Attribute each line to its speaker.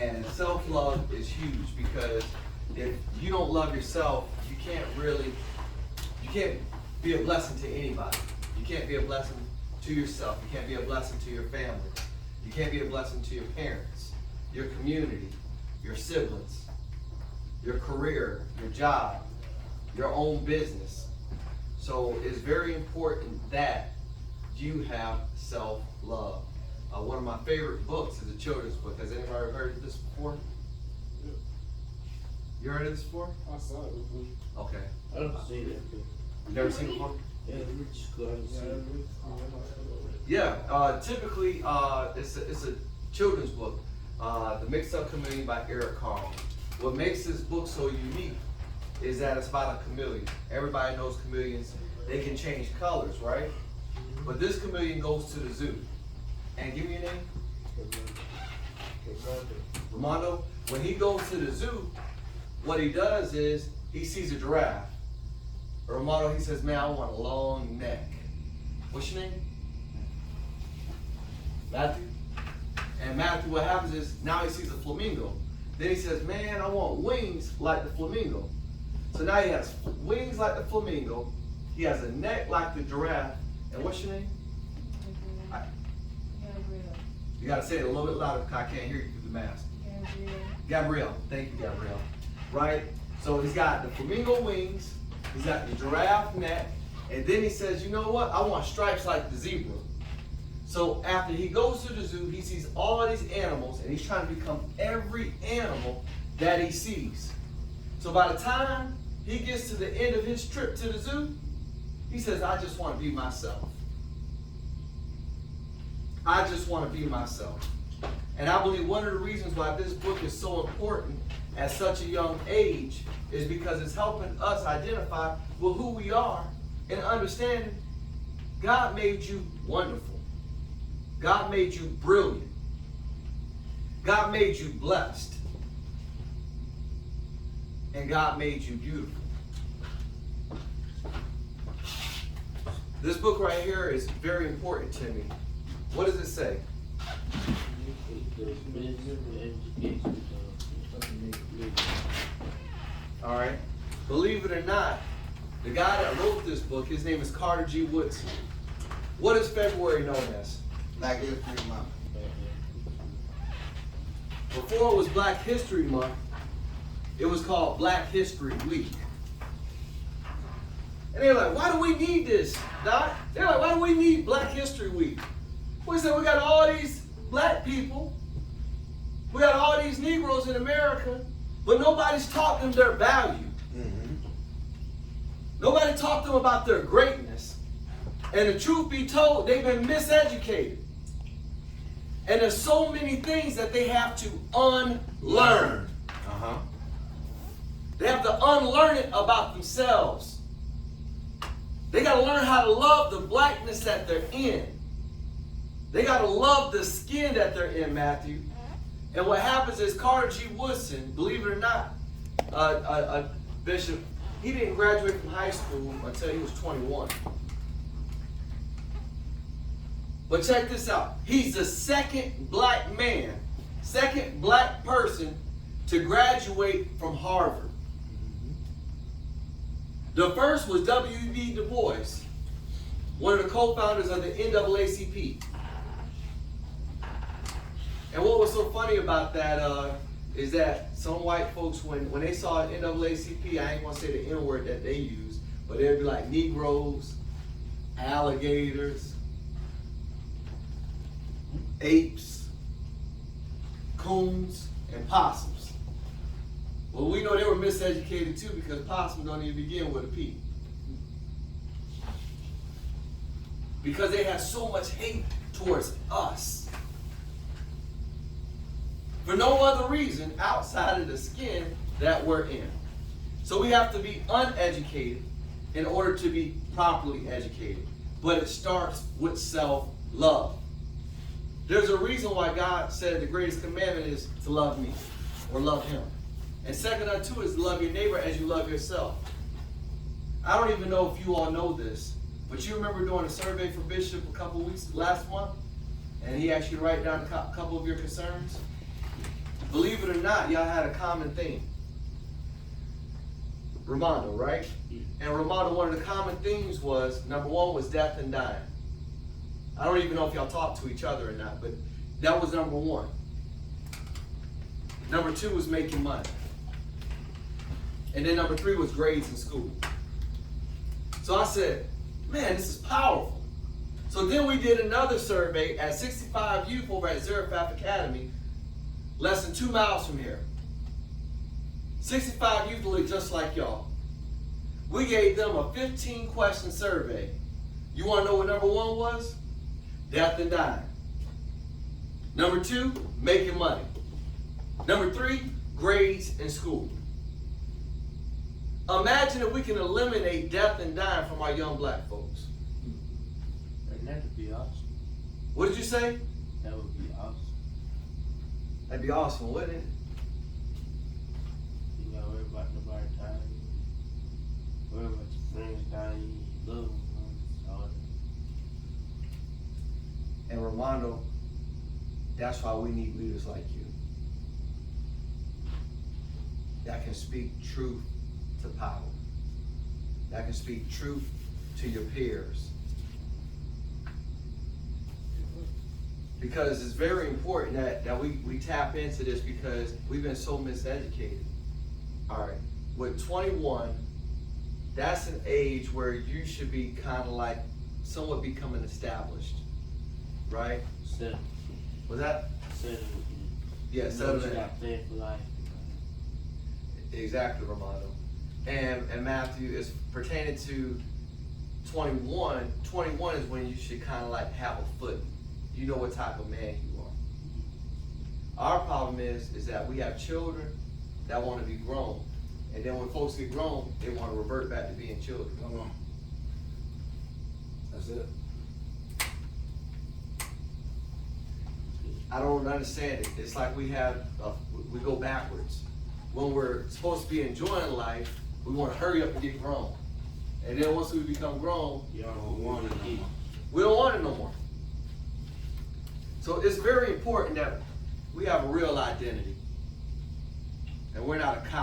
Speaker 1: And self-love is huge, because if you don't love yourself, you can't be a blessing to anybody. You can't be a blessing to yourself. You can't be a blessing to your family. You can't be a blessing to your parents, your community, your siblings, your career, your job, your own business. So it's very important that you have self-love. One of my favorite books is a children's book. Has anybody ever heard of this before?
Speaker 2: Yeah.
Speaker 1: You heard of this before?
Speaker 2: I saw it before.
Speaker 1: Okay.
Speaker 3: I don't see that.
Speaker 1: You never seen it before?
Speaker 3: Yeah, Rich School, I don't see it.
Speaker 1: Yeah, typically it's a children's book. The Mixed Up Chameleon by Eric Carle. What makes this book so unique is that it's about a chameleon. Everybody knows chameleons, they can change colors, right? But this chameleon goes to the zoo. And give me your name? Romando. When he goes to the zoo, what he does is he sees a giraffe. Romando, he says, man, I want a long neck. What's your name? Matthew. And Matthew, what happens is now he sees a flamingo. Then he says, man, I want wings like the flamingo. So now he has wings like the flamingo. He has a neck like the giraffe. And what's your name? You got to say it a little bit louder because I can't hear you through the mask. Gabrielle. Thank you, Gabrielle. Right? So he's got the flamingo wings. He's got the giraffe neck. And then he says, you know what? I want stripes like the zebra. So after he goes to the zoo, he sees all these animals, and he's trying to become every animal that he sees. So by the time he gets to the end of his trip to the zoo, he says, I just want to be myself. I just want to be myself. And I believe one of the reasons why this book is so important at such a young age is because it's helping us identify with who we are and understanding God made you wonderful. God made you brilliant. God made you blessed. And God made you beautiful. This book right here is very important to me. What does it say? All right. Believe it or not, the guy that wrote this book, his name is Carter G. Woodson. What is February known as?
Speaker 4: Black History Month.
Speaker 1: Before it was Black History Month, it was called Black History Week. And they're like, why do we need this, Doc? They're like, why do we need Black History Week? We said we got all these black people, we got all these Negroes in America, but nobody's taught them their value. Nobody taught them about their greatness. And the truth be told, they've been miseducated. And there's so many things that they have to unlearn. They have to unlearn it about themselves. They got to learn how to love the blackness that they're in. They got to love the skin that they're in, Matthew. And what happens is Carter G. Woodson, believe it or not, a bishop, he didn't graduate from high school until he was 21. But check this out. He's the second black man, second black person to graduate from Harvard. The first was W.B. Du Bois, one of the co-founders of the NAACP. And what was so funny about that is that some white folks, when they saw NAACP, I ain't gonna say the N word that they use, but they'd be like Negroes, alligators, apes, coons, and possums. Well, we know they were miseducated too, because possum don't even begin with a P. Because they have so much hate towards us. For no other reason outside of the skin that we're in. So we have to be uneducated in order to be properly educated. But it starts with self-love. There's a reason why God said the greatest commandment is to love me or love him. And second unto is to love your neighbor as you love yourself. I don't even know if you all know this, but you remember doing a survey for Bishop a couple weeks last month, and he asked you to write down a couple of your concerns. believe it or not, y'all had a common theme. Ramondo, right? And Ramondo, one of the common themes was, number one was death and dying. I don't even know if y'all talked to each other or not, but that was number one. Number two was making money. And then number three was grades in school. So I said, man, this is powerful. So then we did another survey at 65 youth over at Zarephath Academy, less than 2 miles from here. 65 youth look just like y'all. We gave them a 15-question survey. You want to know what number one was? Death and dying. Number two, making money. Number three, grades in school. Imagine if we can eliminate death and dying from our young black folks.
Speaker 3: And that would be awesome.
Speaker 1: What did you say?
Speaker 3: That would be awesome.
Speaker 1: That'd be awesome, wouldn't it?
Speaker 3: You gotta worry about nobody dying. Worry about your friends dying, your loved ones, all that.
Speaker 1: And Ramondo, that's why we need leaders like you. That can speak truth to power. That can speak truth to your peers. Because it's very important that we tap into this because we've been so miseducated. All right, with 21, that's an age where you should be kind of like somewhat becoming established, right?
Speaker 3: Settle.
Speaker 1: Was that?
Speaker 3: Settle.
Speaker 1: Yeah,
Speaker 3: You
Speaker 1: settle
Speaker 3: know,
Speaker 1: in.
Speaker 3: you got planned for life.
Speaker 1: Exactly, Romano. And Matthew, is pertaining to 21. 21 is when you should kind of like have a foot. You know what type of man you are. Our problem is that we have children that want to be grown. And then when folks get grown, they want to revert back to being children.
Speaker 2: Come on. That's it.
Speaker 1: I don't understand it. It's like we go backwards. When we're supposed to be enjoying life, we want to hurry up and get grown. And then once we become grown,
Speaker 3: Y'all don't want it no more.
Speaker 1: we don't want it no more. So it's very important that we have a real identity. And we're not a copy.